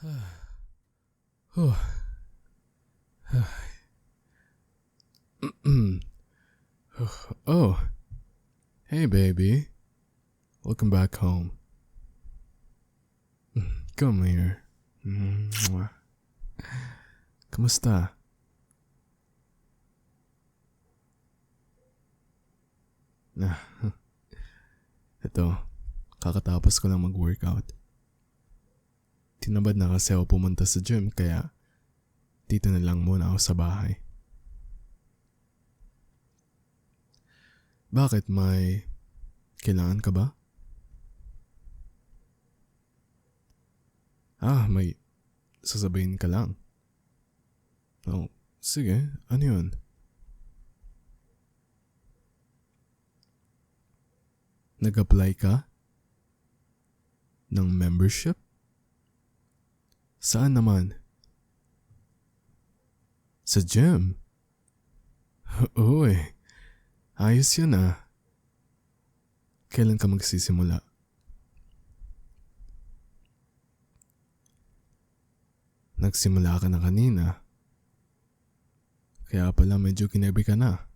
Oh, hey baby. Welcome back home. Come here. Mwah. Kamusta? Ito, kakatapos ko lang mag-workout. Tinabad na kasi ako pumunta sa gym kaya dito na lang muna ako sa bahay. Bakit, may kailangan ka ba? May sasabihin ka lang. Oh, sige, ano yun? Nag-apply ka? Ng membership? Saan naman? Sa gym? Uy, ayos yun ah. Kailan ka magsisimula? Nagsimula ka na kanina. Kaya pala medyo kinebi ka na.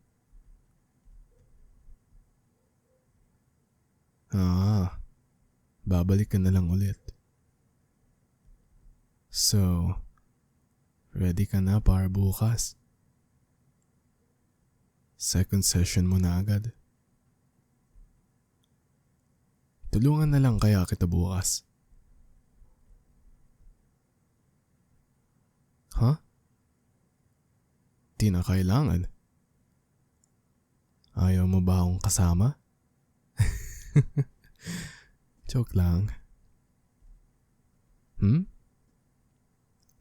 Babalik ka na lang ulit. So, ready ka na para bukas? Second session mo na agad. Tulungan na lang kaya kita bukas. Di na kailangan. Ayaw mo ba akong kasama? Joke lang.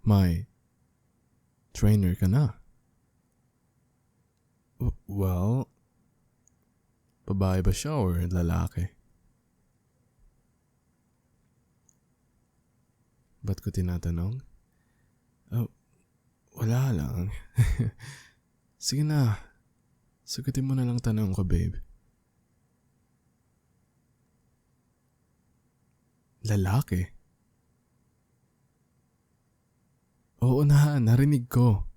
May trainer ka na? Well, babae ba siya or lalaki? Ba't ko tinatanong? Wala lang. Sige na. Sagutin mo na lang tanong ko, babe. Lalaki? Oo na, narinig ko.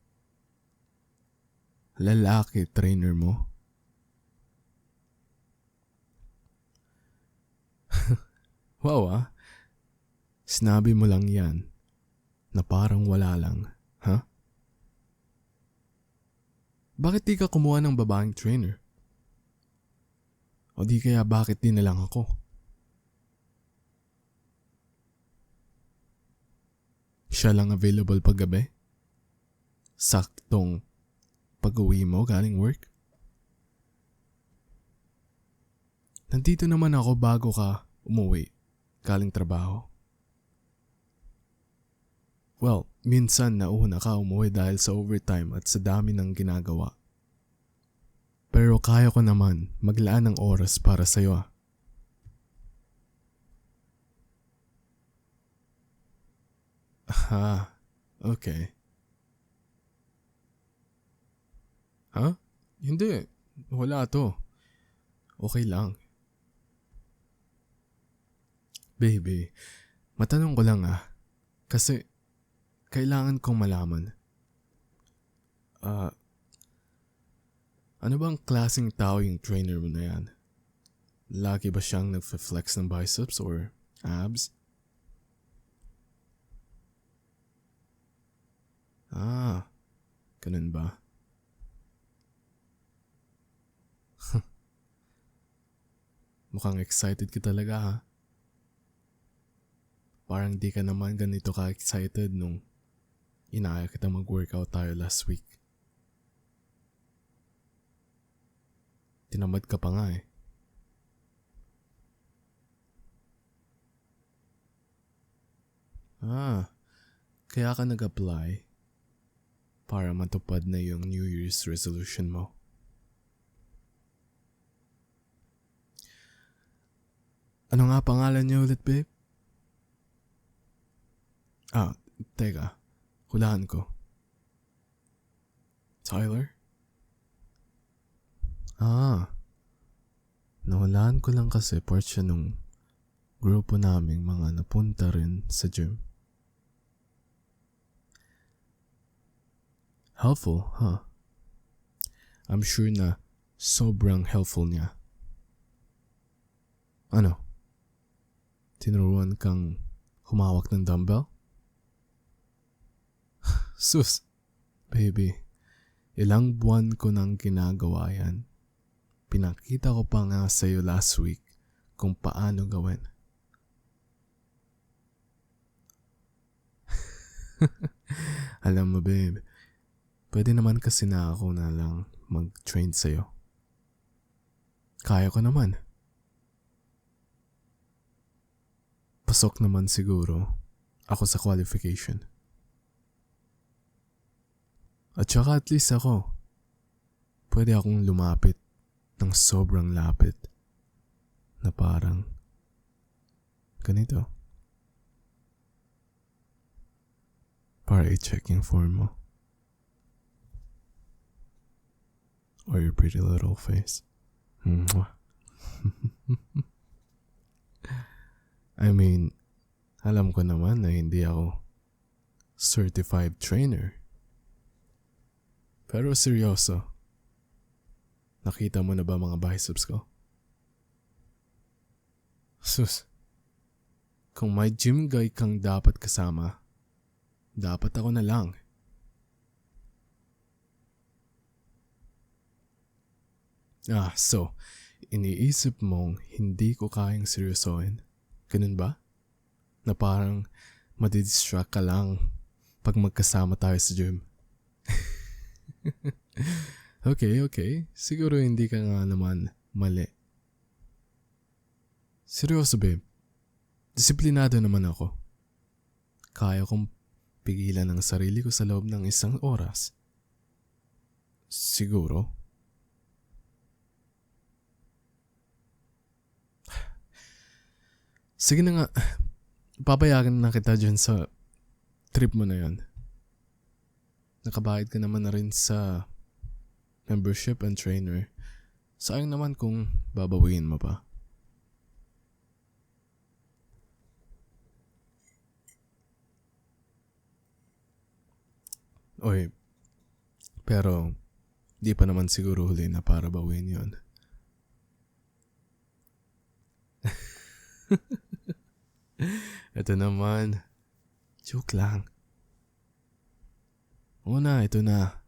Lalaki trainer mo? Wow Sinabi mo lang yan na parang wala lang, ha? Bakit di ka kumuha ng babaeng trainer? O di kaya bakit di na lang ako? Siya lang available paggabi? Saktong pag-uwi mo galing work? Nandito naman ako bago ka umuwi galing trabaho. Well, minsan nauna ka umuwi dahil sa overtime at sa dami ng ginagawa. Pero kaya ko naman maglaan ng oras para sa'yo. Okay. Hindi. Wala to. Okay lang. Baby, matanong ko lang kasi kailangan kong malaman. Ano bang klaseng tao yung trainer mo na yan? Lagi ba siyang nag-flex ng biceps or abs? Ganun ba? Mukhang excited ka talaga Parang di ka naman ganito ka-excited nung inaya kita mag-workout tayo last week. Tinamad ka pa nga Kaya ka nag-apply para matupad na yung New Year's resolution mo. Ano nga pangalan niya ulit, babe? Teka. Hulaan ko. Tyler? Nahulaan ko lang kasi part siya nung grupo naming mga napunta rin sa gym. Helpful, huh? I'm sure na sobrang helpful niya. Ano? Tinuruan kang humawak ng dumbbell? Sus, baby, ilang buwan ko nang ginagawa yan. Pinakita ko pa nga sa'yo last week kung paano gawin. Alam mo babe, pwede naman kasi na ako na lang mag-train sa'yo. Kaya ko naman. Pasok naman siguro ako sa qualification. At saka at least ako, pwede akong lumapit ng sobrang lapit na parang ganito. Para i-checking form mo. Or your pretty little face. Mwah. I mean, alam ko naman na hindi ako certified trainer. Pero seryoso, nakita mo na ba mga biceps ko? Sus, kung may gym guy kang dapat kasama, dapat ako na lang. So, iniisip mong hindi ko kayang seryosohin? Ganun ba? Na parang madidistract ka lang pag magkasama tayo sa gym. Okay. Siguro hindi ka nga naman mali. Seryoso babe, disiplinado naman ako. Kaya kong pigilan ang sarili ko sa loob ng 1 oras. Siguro. Sige na nga, papayagan na kita dyan sa trip mo na yan. Nakabayad ka naman na rin sa membership and trainer. Sayang naman kung babawiin mo pa. Oy, pero di pa naman siguro huli na para bawiin yon. Ito naman. Joke lang. Oo na, ito na.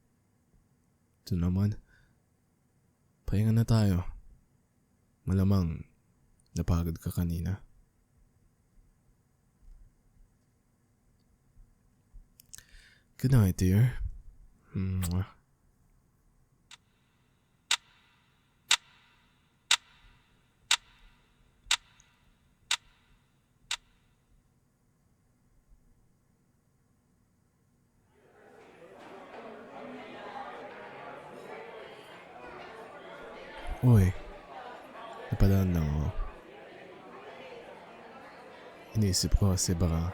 Ito naman. Pahinga na tayo. Malamang napagod ka kanina. Good night, dear. Mwah. Uy, napadaan lang ako. Iniisip ko kasi baka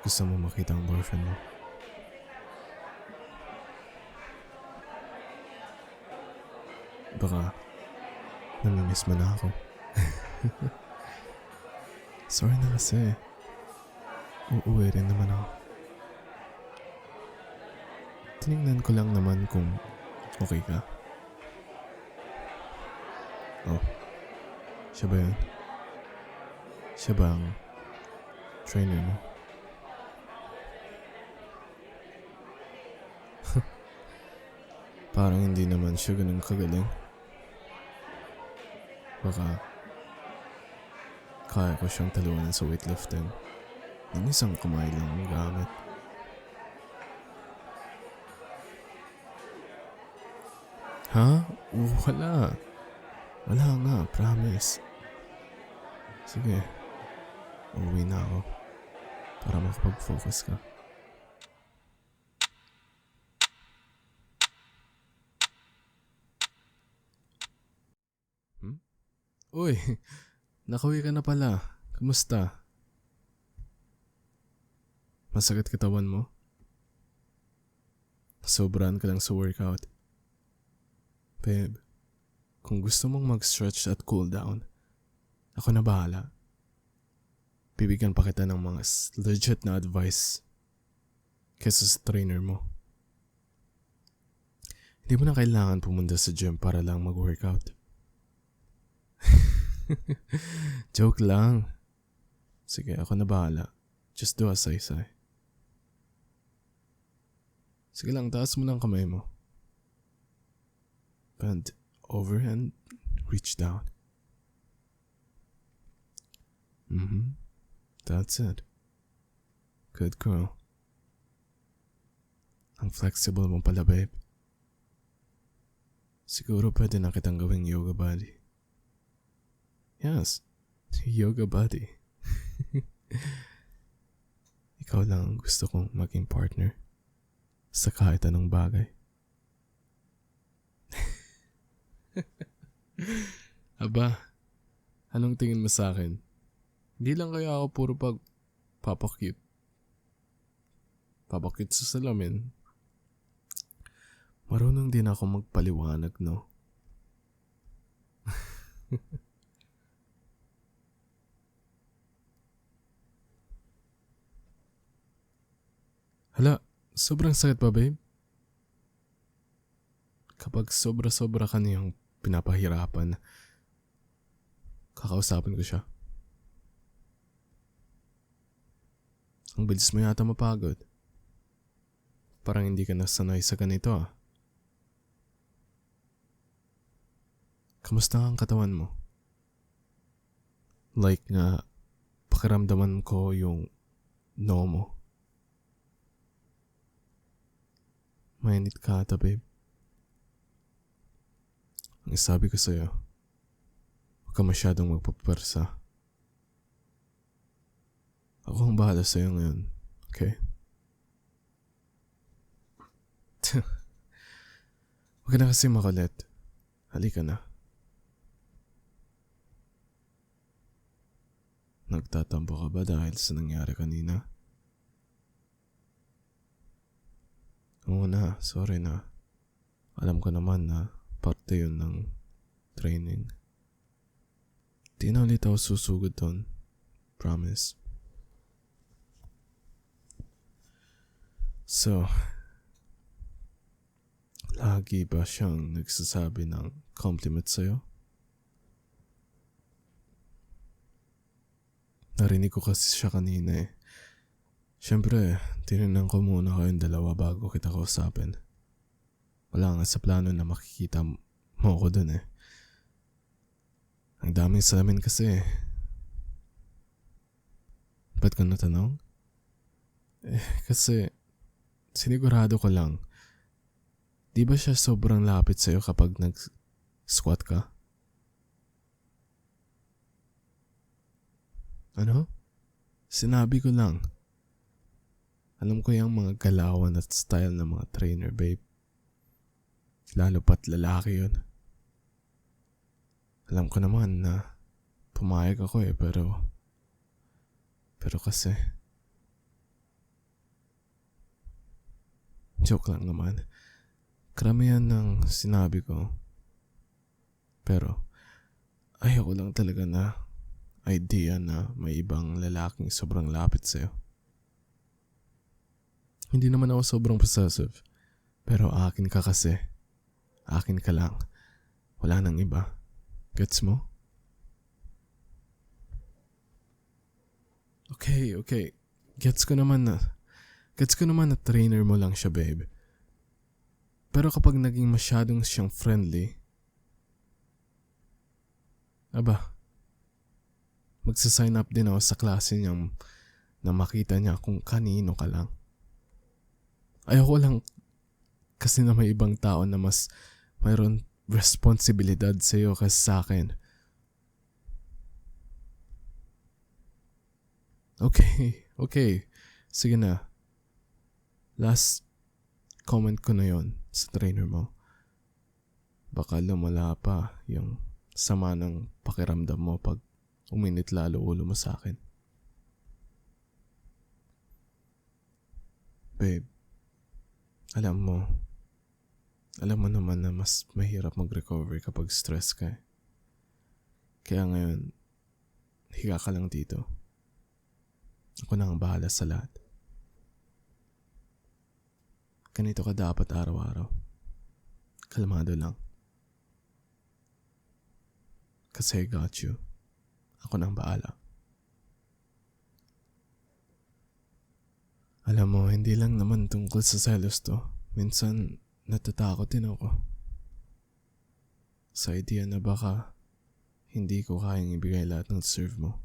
gusto mo makita ang boyfriend mo. Baka namimiss mo na ako. Sorry na kasi. Uuwi rin naman ako. Tinignan ko lang naman kung okay ka. Oh, siya ba yun? Siya ba ang trainer mo? Parang hindi naman siya ganun kagaling. Baka kaya ko siyang talunan sa weightlifting ng 1 kamay lang ang gamit. Ha? Wala. Wala nga, promise. Sige, uuwi na ako para makapag-focus ka. Uy, nakauwi ka na pala. Kumusta? Masakit katawan mo? Sobrahan ka lang sa workout. Babe, kung gusto mong mag-stretch at cool down, ako na bahala. Bibigyan pa kita ng mga legit na advice kesa sa trainer mo. Hindi mo na kailangan pumunta sa gym para lang mag-workout. Joke lang. Sige, ako na bahala. Just do as I say. Sige lang, taas mo ng kamay mo. Bend over and reach down. That's it. Good girl. Ang flexible mo pala, babe. Siguro pwede na kitang gawing yoga buddy. Yes, yoga buddy. Ikaw lang ang gusto kong maging partner sa kahit anong bagay. Aba, anong tingin mo sa akin? Hindi lang kaya ako puro papakute. Papakute sa salamin. Marunong din ako magpaliwanag, no? Hala, sobrang sakit ba, babe? Kapag sobra-sobra ka niyang pinapahirapan, kakausapin ko siya. Ang bilis mo yata mapagod. Parang hindi ka nasanay sa ganito ah. Kamusta ang katawan mo? Like nga, pakiramdaman ko yung noo mo. Mainit ka ata, babe. Ang sabi ko sa'yo, huwag ka masyadong magpaparsa. Ako ang bahala sa'yo ngayon, okay? Huwag ka na kasi makulit. Halika na. Nagtatampo ka ba dahil sa nangyari kanina? Oo na, sorry na. Alam ko naman na parte yun ng training. Di na ulit ako susugod doon. Promise. So, lagi ba siyang nagsasabi ng compliment sa'yo? Narinig ko kasi siya kanina eh. Siyempre, tinignan ko muna kayong dalawa bago kita kausapin. Wala nga sa plano na makikita mo ako dun eh. Ang daming salamin kasi eh. Ba't ka natanong? Kasi sinigurado ko lang. Di ba siya sobrang lapit sa'yo kapag nag-squat ka? Ano? Sinabi ko lang. Alam ko yung mga galawan at style ng mga trainer, babe. Lalo pat lalaki yun. Alam ko naman na pumayag ako eh, pero kasi joke lang naman. Karamihan ng sinabi ko. Pero ayoko lang talaga na idea na may ibang lalaking sobrang lapit sa'yo. Hindi naman ako sobrang possessive. Pero akin ka kasi. Akin ka lang. Wala nang iba. Gets mo? Okay. Gets ko naman na trainer mo lang siya, babe. Pero kapag naging masyadong siyang friendly, magsasign up din ako sa klase niyang na makita niya kung kanino ka lang. Ayoko lang kasi na may ibang tao na mas mayroon responsibilidad sa iyo kasi sa akin. Okay. Sige na. Last comment ko na yon sa trainer mo. Baka lumala pa yung sama ng pakiramdam mo pag uminit lalo ulo mo sa akin. Babe, alam mo naman na mas mahirap mag-recover kapag stress ka eh. Kaya ngayon, higa ka lang dito. Ako na ang bahala sa lahat. Ganito ka dapat araw-araw. kalmado lang. Kasi I got you. Ako nang baala. Alam mo, hindi lang naman tungkol sa selos to. Minsan, natatakot din ako. Sa idea na baka hindi ko kayang ibigay lahat ng deserve mo.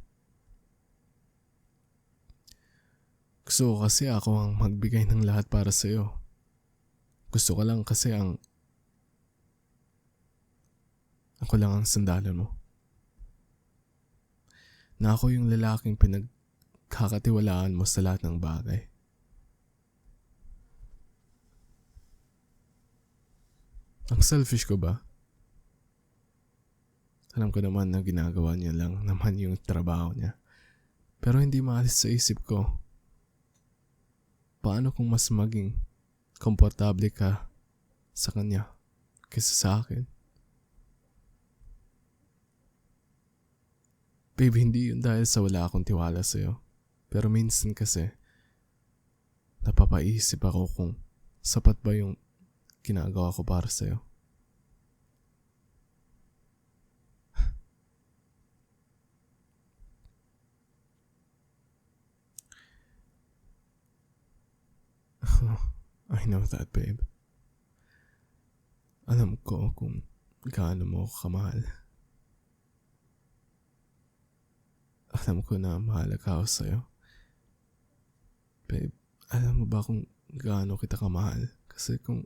Gusto ko kasi ako ang magbigay ng lahat para sa'yo. Gusto ko lang kasi ako lang ang sandalan mo. Na ako yung lalaking pinagkakatiwalaan mo sa lahat ng bagay. Ang selfish ko ba? Alam ko naman na ginagawa niya lang naman yung trabaho niya. Pero hindi maalis sa isip ko. Paano kung mas maging komportable ka sa kanya kaysa sa akin? Babe, hindi yun dahil sa wala akong tiwala sa'yo. Pero minsan kasi, napapaisip ako kung sapat ba yung ginagawa ko para sa'yo. I know that, babe. Alam ko kung gaano mo ako kamahal. Alam ko na mahalaga ako sa'yo. Babe, alam mo ba kung gaano kita kamahal? Kasi kung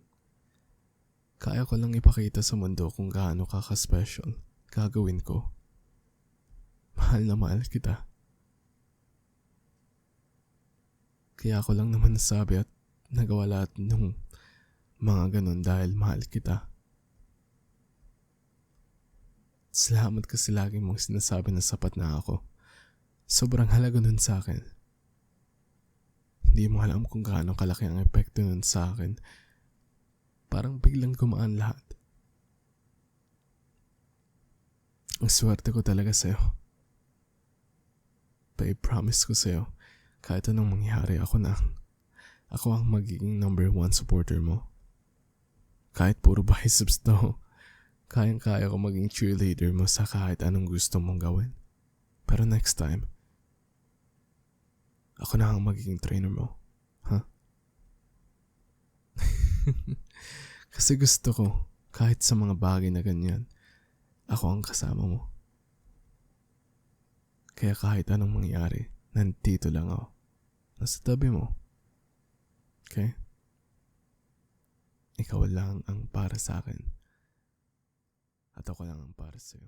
kaya ko lang ipakita sa mundo kung gaano ka ka-special, gagawin ko. Mahal na mahal kita. Kaya ako lang naman nasabi at nagawa lahat ng mga ganun dahil mahal kita. Salamat kasi lagi mong sinasabi na sapat na ako. Sobrang halaga nun sa akin. Hindi mo alam kung gaano kalaki ang epekto nun sa akin. Parang biglang gumaan lahat. Ang swerte ko talaga sa'yo. Babe, promise ko sa'yo, kahit anong mangyari ako ang magiging number 1 supporter mo. Kahit puro biceps to, kayang-kaya ko maging cheerleader mo sa kahit anong gusto mong gawin. Pero next time, ako na ang magiging trainer mo. Huh? Kasi gusto ko, kahit sa mga bagay na ganyan, ako ang kasama mo. Kaya kahit anong mangyari, nandito lang ako. Nasa tabi mo. Okay? Ikaw lang ang para sa akin. At ako lang ang para sa'yo.